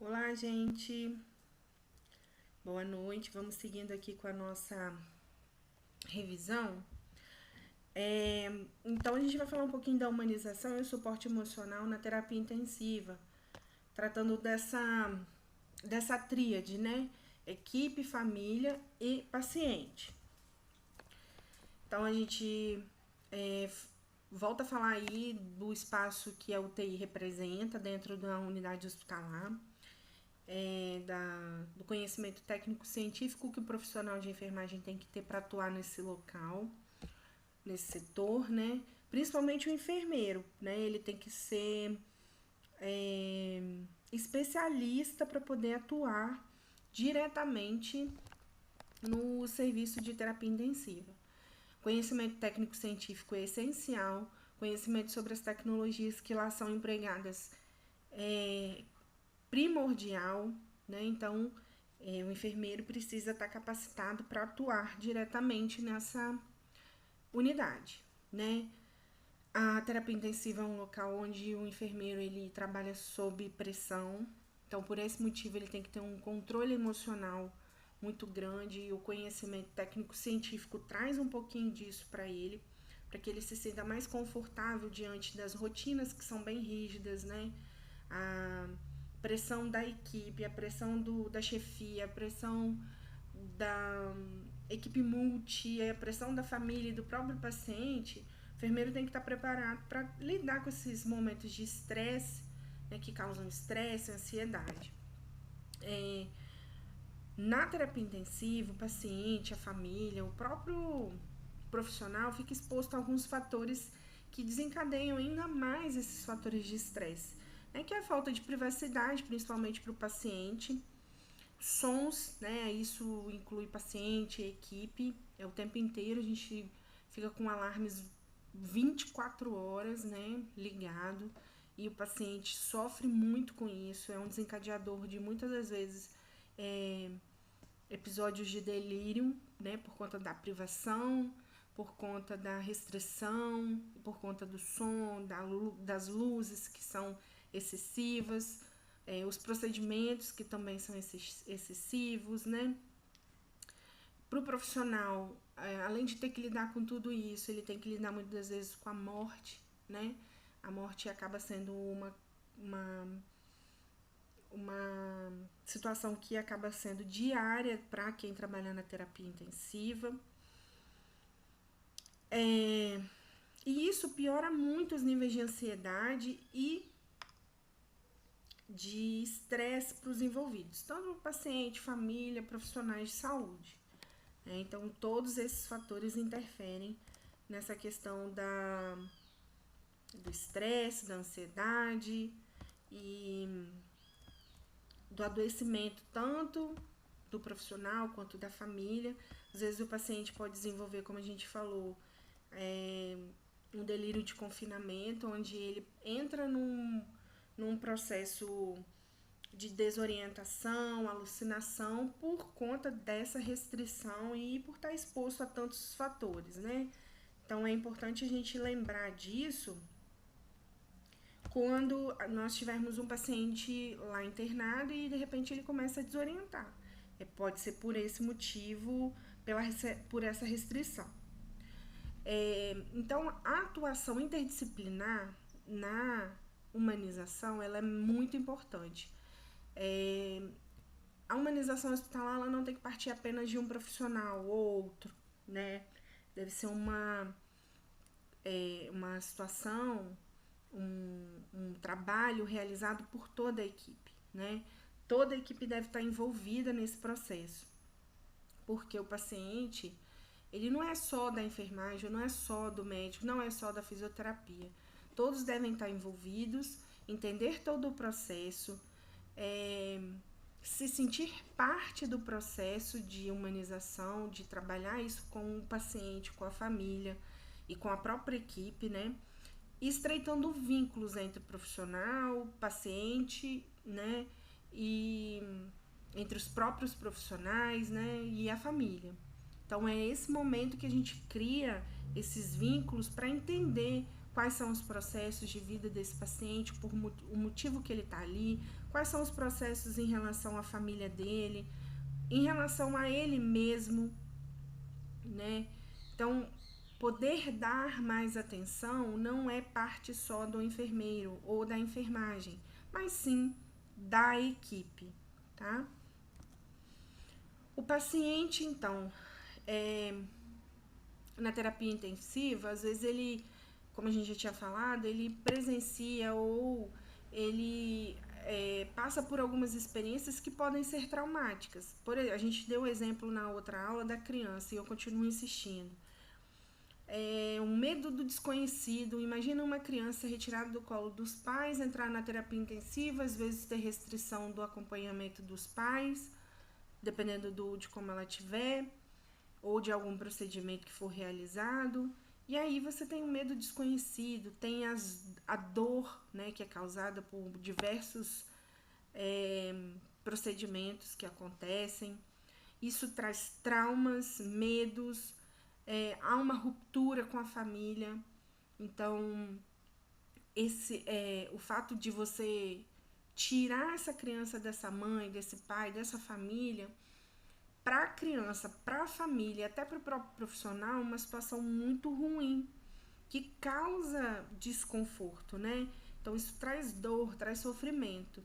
Olá, gente. Boa noite. Vamos seguindo aqui com a nossa revisão. Então, a gente vai falar um pouquinho da humanização e o suporte emocional na terapia intensiva, tratando dessa tríade, né? Equipe, família e paciente. Então, a gente volta a falar aí do espaço que a UTI representa dentro da unidade hospitalar. Do conhecimento técnico-científico que o profissional de enfermagem tem que ter para atuar nesse local, nesse setor, né? Principalmente o enfermeiro, né? Ele tem que ser especialista para poder atuar diretamente no serviço de terapia intensiva. Conhecimento técnico-científico é essencial, conhecimento sobre as tecnologias que lá são empregadas é primordial, né? Então, o enfermeiro precisa estar capacitado para atuar diretamente nessa unidade, né? A terapia intensiva é um local onde o enfermeiro ele trabalha sob pressão, então por esse motivo ele tem que ter um controle emocional muito grande e o conhecimento técnico-científico traz um pouquinho disso para que ele se sinta mais confortável diante das rotinas que são bem rígidas, né? A pressão da equipe, a pressão da chefia, a pressão da equipe multi, a pressão da família e do próprio paciente, o enfermeiro tem que estar preparado para lidar com esses momentos de estresse, né, que causam estresse, ansiedade. Na terapia intensiva, o paciente, a família, o próprio profissional fica exposto a alguns fatores que desencadeiam ainda mais esses fatores de estresse, né, que é a falta de privacidade, principalmente para o paciente, sons, né, isso inclui paciente, equipe, o tempo inteiro a gente fica com alarmes 24 horas, né, ligado, e o paciente sofre muito com isso, é um desencadeador de muitas das vezes episódios de delírio, né, por conta da privação, por conta da restrição, por conta do som, das luzes que são excessivas, os procedimentos que também são excessivos, né? Para o profissional, além de ter que lidar com tudo isso, ele tem que lidar muitas vezes com a morte, né? A morte acaba sendo uma situação que acaba sendo diária para quem trabalha na terapia intensiva. E isso piora muito os níveis de ansiedade e de estresse para os envolvidos, tanto paciente, família, profissionais de saúde. Então, todos esses fatores interferem nessa questão do estresse, da ansiedade e do adoecimento, tanto do profissional quanto da família. Às vezes o paciente pode desenvolver, como a gente falou, um delírio de confinamento, onde ele entra num processo de desorientação, alucinação por conta dessa restrição e por estar exposto a tantos fatores, né? Então é importante a gente lembrar disso quando nós tivermos um paciente lá internado e de repente ele começa a desorientar. Pode ser por esse motivo, por essa restrição. Então, a atuação interdisciplinar na humanização ela é muito importante. A humanização hospitalar ela não tem que partir apenas de um profissional ou outro, né? Deve ser uma situação, um trabalho realizado por toda a equipe, né? Toda a equipe deve estar envolvida nesse processo, porque o paciente ele não é só da enfermagem, não é só do médico, não é só da fisioterapia. Todos devem estar envolvidos, entender todo o processo, se sentir parte do processo de humanização, de trabalhar isso com o paciente, com a família e com a própria equipe, né? Estreitando vínculos entre o profissional, paciente, né? E entre os próprios profissionais, né? E a família. Então é esse momento que a gente cria esses vínculos para entender quais são os processos de vida desse paciente, por o motivo que ele está ali, quais são os processos em relação à família dele, em relação a ele mesmo, né? Então, poder dar mais atenção não é parte só do enfermeiro ou da enfermagem, mas sim da equipe, tá? O paciente, então, na terapia intensiva, às vezes ele, como a gente já tinha falado, ele presencia ou ele passa por algumas experiências que podem ser traumáticas. Por exemplo, a gente deu o exemplo na outra aula da criança e eu continuo insistindo. Um medo do desconhecido. Imagina uma criança retirada do colo dos pais, entrar na terapia intensiva, às vezes ter restrição do acompanhamento dos pais, dependendo de como ela estiver, ou de algum procedimento que for realizado. E aí você tem um medo desconhecido, tem a dor, né, que é causada por diversos procedimentos que acontecem. Isso traz traumas, medos, há uma ruptura com a família. Então, o fato de você tirar essa criança dessa mãe, desse pai, dessa família, para a criança, para a família, até para o próprio profissional, uma situação muito ruim, que causa desconforto, né? Então, isso traz dor, traz sofrimento.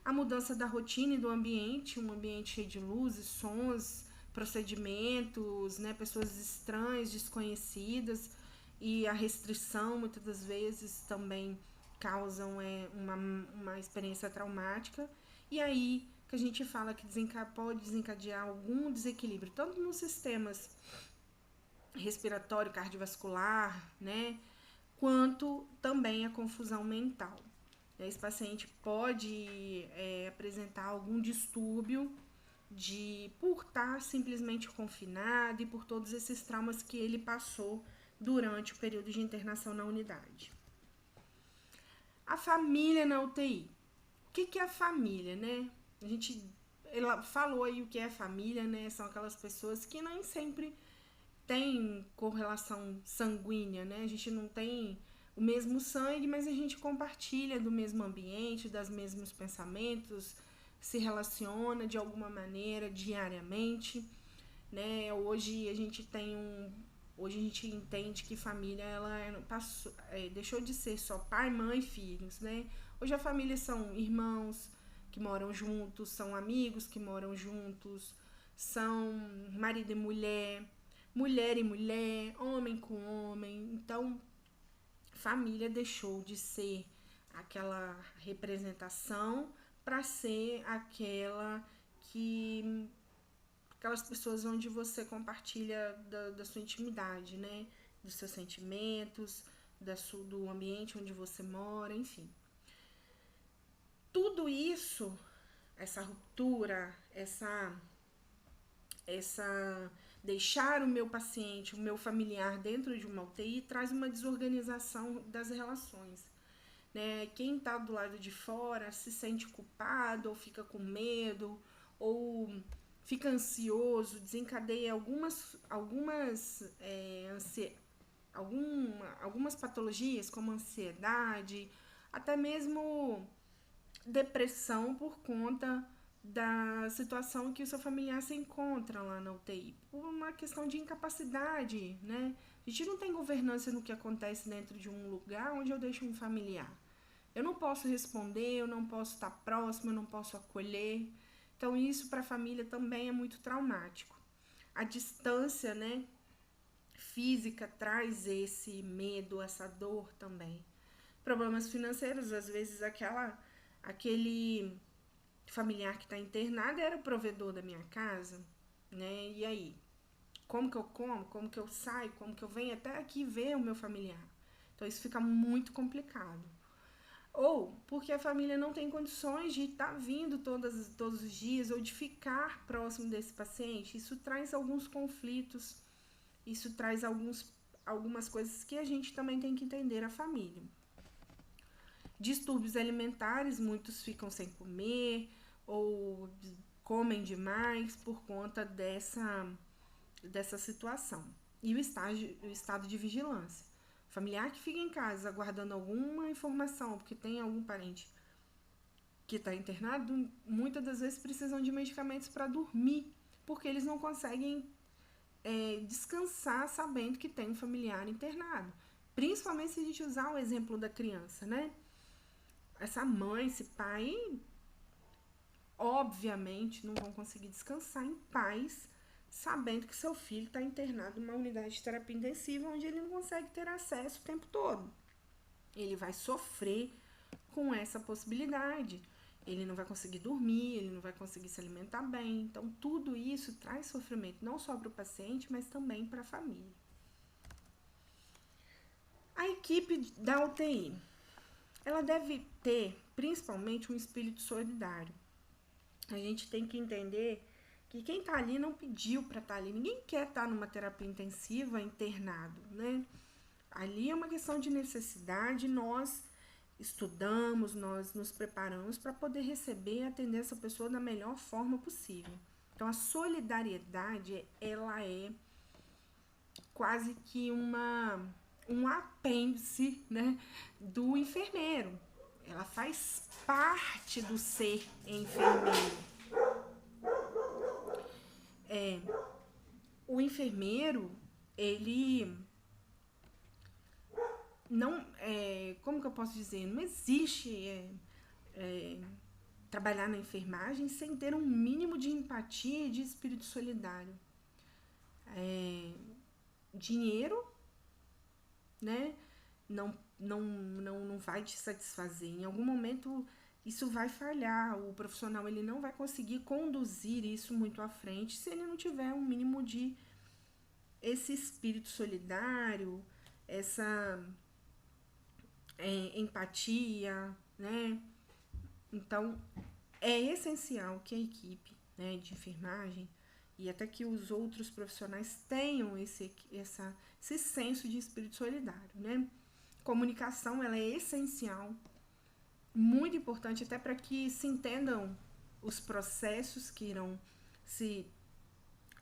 A mudança da rotina e do ambiente, um ambiente cheio de luzes, sons, procedimentos, né? Pessoas estranhas, desconhecidas, e a restrição, muitas das vezes, também causam uma experiência traumática. E aí que a gente fala que pode desencadear algum desequilíbrio, tanto nos sistemas respiratório, cardiovascular, né? Quanto também a confusão mental. Esse paciente pode apresentar algum distúrbio por estar simplesmente confinado e por todos esses traumas que ele passou durante o período de internação na unidade. A família na UTI. O que é a família, né? Ela falou aí o que é família, né? São aquelas pessoas que nem sempre têm correlação sanguínea, né? A gente não tem o mesmo sangue, mas a gente compartilha do mesmo ambiente, dos mesmos pensamentos, se relaciona de alguma maneira diariamente, né? Hoje a gente entende que família deixou de ser só pai, mãe e filhos, né? Hoje a família são irmãos que moram juntos, são amigos que moram juntos, são marido e mulher, mulher e mulher, homem com homem. Então, família deixou de ser aquela representação para ser aquelas pessoas onde você compartilha da sua intimidade, né? Dos seus sentimentos, do ambiente onde você mora, enfim. Tudo isso, essa ruptura, essa deixar o meu paciente, o meu familiar dentro de uma UTI traz uma desorganização das relações, né? Quem está do lado de fora se sente culpado ou fica com medo ou fica ansioso, desencadeia algumas patologias como ansiedade, até mesmo depressão por conta da situação que o seu familiar se encontra lá na UTI, por uma questão de incapacidade, né? A gente não tem governança no que acontece dentro de um lugar onde eu deixo um familiar. Eu não posso responder, eu não posso estar próximo, eu não posso acolher. Então, isso para a família também é muito traumático. A distância, né, física traz esse medo, essa dor também. Problemas financeiros, às vezes aquele familiar que está internado era o provedor da minha casa, né? E aí? Como que eu como? Como que eu saio? Como que eu venho até aqui ver o meu familiar? Então, isso fica muito complicado. Ou porque a família não tem condições de estar vindo todos os dias ou de ficar próximo desse paciente. Isso traz alguns conflitos, isso traz algumas coisas que a gente também tem que entender a família. Distúrbios alimentares, muitos ficam sem comer ou comem demais por conta dessa situação. E o estado de vigilância. Familiar que fica em casa aguardando alguma informação, porque tem algum parente que está internado, muitas das vezes precisam de medicamentos para dormir, porque eles não conseguem descansar sabendo que tem um familiar internado. Principalmente se a gente usar o exemplo da criança, né? Essa mãe, esse pai, obviamente não vão conseguir descansar em paz sabendo que seu filho está internado numa unidade de terapia intensiva onde ele não consegue ter acesso o tempo todo. Ele vai sofrer com essa possibilidade. Ele não vai conseguir dormir, ele não vai conseguir se alimentar bem. Então, tudo isso traz sofrimento, não só para o paciente, mas também para a família. A equipe da UTI, ela deve ter, principalmente, um espírito solidário. A gente tem que entender que quem está ali não pediu para estar ali. Ninguém quer estar numa terapia intensiva internado, né? Ali é uma questão de necessidade. Nós estudamos, nós nos preparamos para poder receber e atender essa pessoa da melhor forma possível. Então, a solidariedade, ela é quase que um apêndice, né, do enfermeiro. Ela faz parte do ser enfermeiro. O enfermeiro, ele não, como que eu posso dizer, não existe trabalhar na enfermagem sem ter um mínimo de empatia e de espírito solidário. Dinheiro, né, não vai te satisfazer. Em algum momento isso vai falhar, o profissional ele não vai conseguir conduzir isso muito à frente se ele não tiver um mínimo de esse espírito solidário, essa empatia, né? Então, é essencial que a equipe, né, de enfermagem e até que os outros profissionais tenham esse senso de espírito solidário, né? Comunicação, ela é essencial, muito importante até para que se entendam os processos que irão se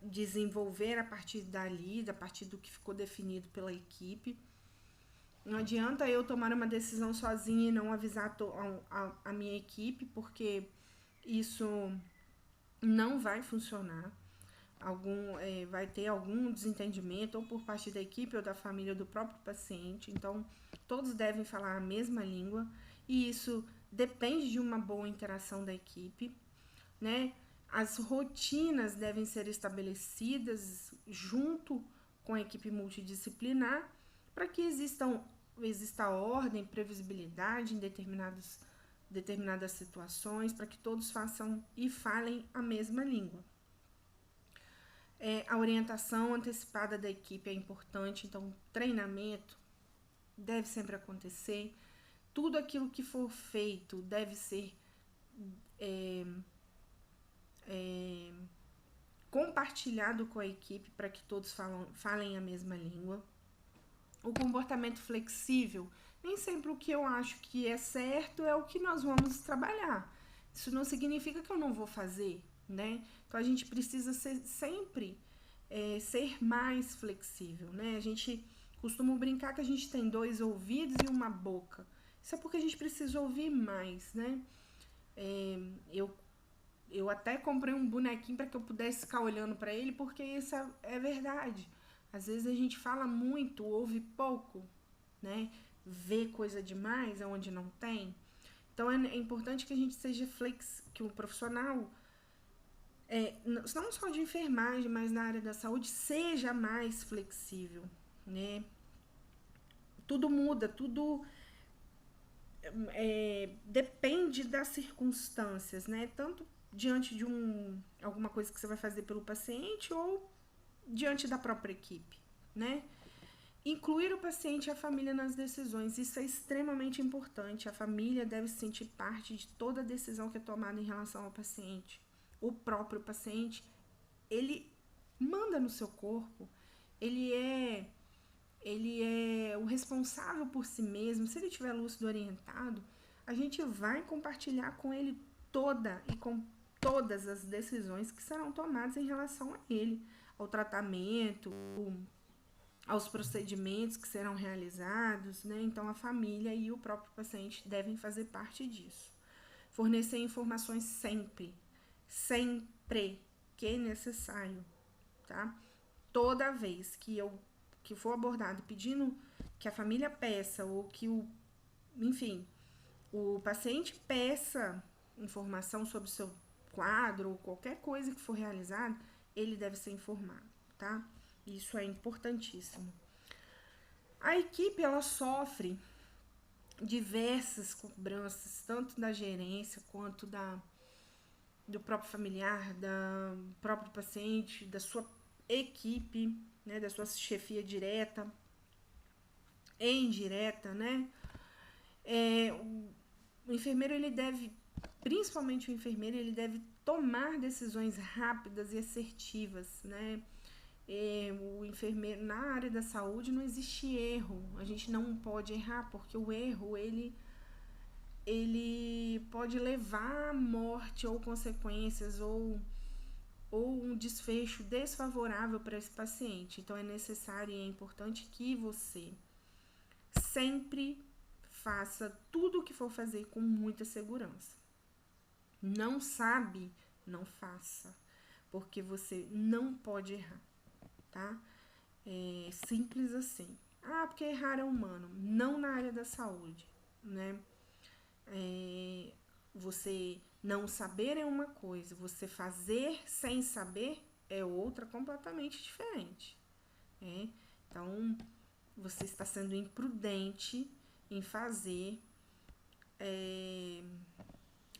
desenvolver a partir dali, a partir do que ficou definido pela equipe. Não adianta eu tomar uma decisão sozinha e não avisar a minha equipe, porque isso não vai funcionar. Vai ter algum desentendimento, ou por parte da equipe, ou da família, ou do próprio paciente. Então, todos devem falar a mesma língua, e isso depende de uma boa interação da equipe, né? As rotinas devem ser estabelecidas junto com a equipe multidisciplinar para que exista ordem, previsibilidade em determinadas situações, para que todos façam e falem a mesma língua. A orientação antecipada da equipe é importante, então treinamento deve sempre acontecer. Tudo aquilo que for feito deve ser compartilhado com a equipe para que todos falem a mesma língua. O comportamento flexível, nem sempre o que eu acho que é certo é o que nós vamos trabalhar. Isso não significa que eu não vou fazer, né? Então a gente precisa sempre ser mais flexível, né? A gente costuma brincar que a gente tem 2 ouvidos e uma boca. Isso é porque a gente precisa ouvir mais, né? Eu até comprei um bonequinho para que eu pudesse ficar olhando para ele, porque isso é verdade. Às vezes a gente fala muito, ouve pouco, né? Vê coisa demais onde não tem. Então é importante que a gente seja que o profissional, não só de enfermagem, mas na área da saúde, seja mais flexível, né? Tudo muda, tudo depende das circunstâncias, né? Tanto diante de alguma coisa que você vai fazer pelo paciente ou diante da própria equipe, né? Incluir o paciente e a família nas decisões, isso é extremamente importante. A família deve se sentir parte de toda a decisão que é tomada em relação ao paciente. O próprio paciente, ele manda no seu corpo, ele é o responsável por si mesmo. Se ele estiver lúcido orientado, a gente vai compartilhar com ele todas as decisões que serão tomadas em relação a ele, ao tratamento, aos procedimentos que serão realizados, né? Então a família e o próprio paciente devem fazer parte disso. fornecer informações sempre que necessário, tá? Toda vez que for abordado pedindo que a família peça ou que o paciente peça informação sobre o seu quadro ou qualquer coisa que for realizada, ele deve ser informado, tá? Isso é importantíssimo. A equipe, ela sofre diversas cobranças, tanto da gerência quanto do próprio familiar, do próprio paciente, da sua equipe, né, da sua chefia direta e indireta, né? O enfermeiro, ele deve, principalmente o enfermeiro, ele deve tomar decisões rápidas e assertivas, né? O enfermeiro, na área da saúde, não existe erro. A gente não pode errar, porque o erro, ele pode levar à morte ou consequências ou um desfecho desfavorável para esse paciente. Então, é necessário e é importante que você sempre faça tudo o que for fazer com muita segurança. Não sabe, não faça, porque você não pode errar, tá? É simples assim. Porque errar é humano, não na área da saúde, né? Você não saber é uma coisa, você fazer sem saber é outra completamente diferente, né? Então, você está sendo imprudente em fazer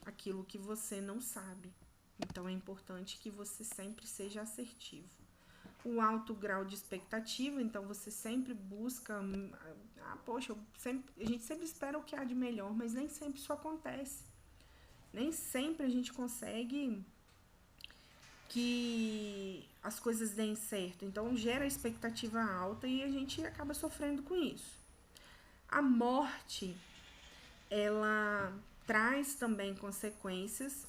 aquilo que você não sabe. Então, é importante que você sempre seja assertivo. O alto grau de expectativa, então você sempre busca, a gente sempre espera o que há de melhor, mas nem sempre isso acontece. Nem sempre a gente consegue que as coisas deem certo. Então, gera expectativa alta e a gente acaba sofrendo com isso. A morte, ela traz também consequências.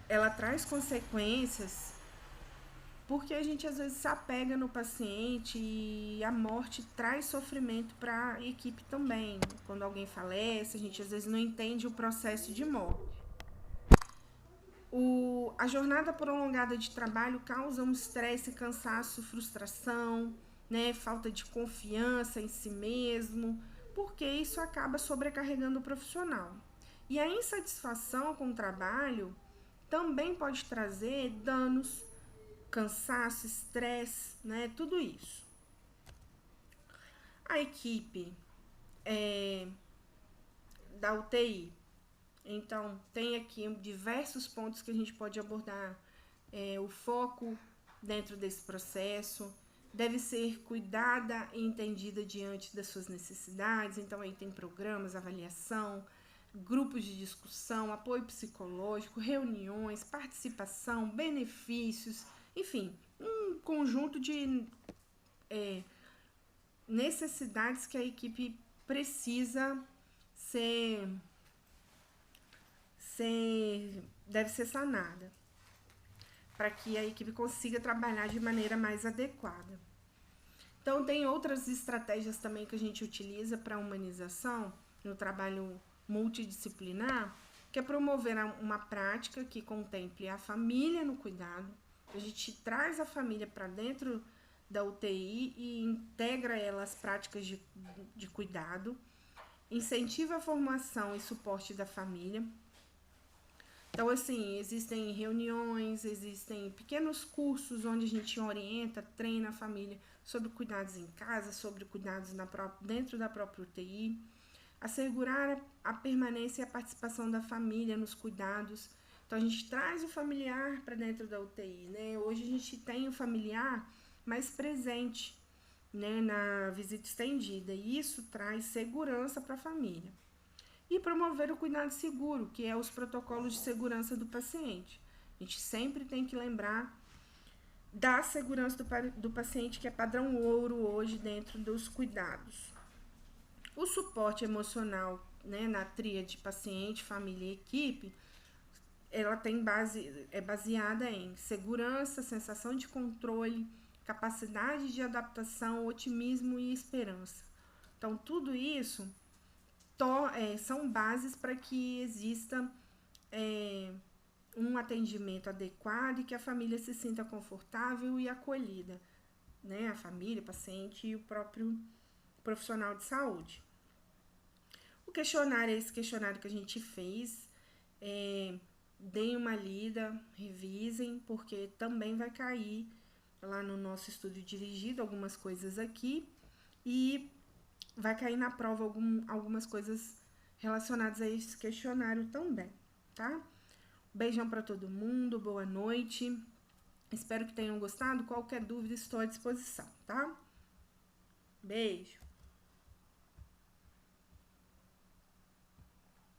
Ela traz consequências porque a gente às vezes se apega no paciente e a morte traz sofrimento para a equipe também. Quando alguém falece, a gente às vezes não entende o processo de morte. A jornada prolongada de trabalho causa um estresse, cansaço, frustração, né, falta de confiança em si mesmo, porque isso acaba sobrecarregando o profissional. E a insatisfação com o trabalho também pode trazer danos, cansaço, estresse, né, tudo isso. A equipe da UTI, então, tem aqui diversos pontos que a gente pode abordar. O foco dentro desse processo deve ser cuidada e entendida diante das suas necessidades. Então, aí tem programas, avaliação, grupos de discussão, apoio psicológico, reuniões, participação, benefícios, enfim, um conjunto de necessidades que a equipe precisa deve ser sanada para que a equipe consiga trabalhar de maneira mais adequada. Então, tem outras estratégias também que a gente utiliza para a humanização no trabalho multidisciplinar, que é promover uma prática que contemple a família no cuidado. A gente traz a família para dentro da UTI e integra ela às práticas de cuidado, incentiva a formação e suporte da família. Então, assim, existem reuniões, existem pequenos cursos onde a gente orienta, treina a família sobre cuidados em casa, sobre cuidados dentro da própria UTI. Assegurar a permanência e a participação da família nos cuidados. Então, a gente traz o familiar para dentro da UTI, né? Hoje a gente tem o familiar mais presente, né, na visita estendida, e isso traz segurança para a família. E promover o cuidado seguro, que é os protocolos de segurança do paciente. A gente sempre tem que lembrar da segurança do paciente, que é padrão ouro hoje dentro dos cuidados. O suporte emocional, né, na tríade paciente, família e equipe, ela é baseada em segurança, sensação de controle, capacidade de adaptação, otimismo e esperança. Então, tudo isso são bases para que exista um atendimento adequado e que a família se sinta confortável e acolhida, né? A família, o paciente e o próprio profissional de saúde. O questionário é esse questionário que a gente fez. Deem uma lida, revisem, porque também vai cair lá no nosso estudo dirigido algumas coisas aqui e vai cair na prova algumas coisas relacionadas a esse questionário também, tá? Beijão para todo mundo, boa noite. Espero que tenham gostado. Qualquer dúvida, estou à disposição, tá? Beijo!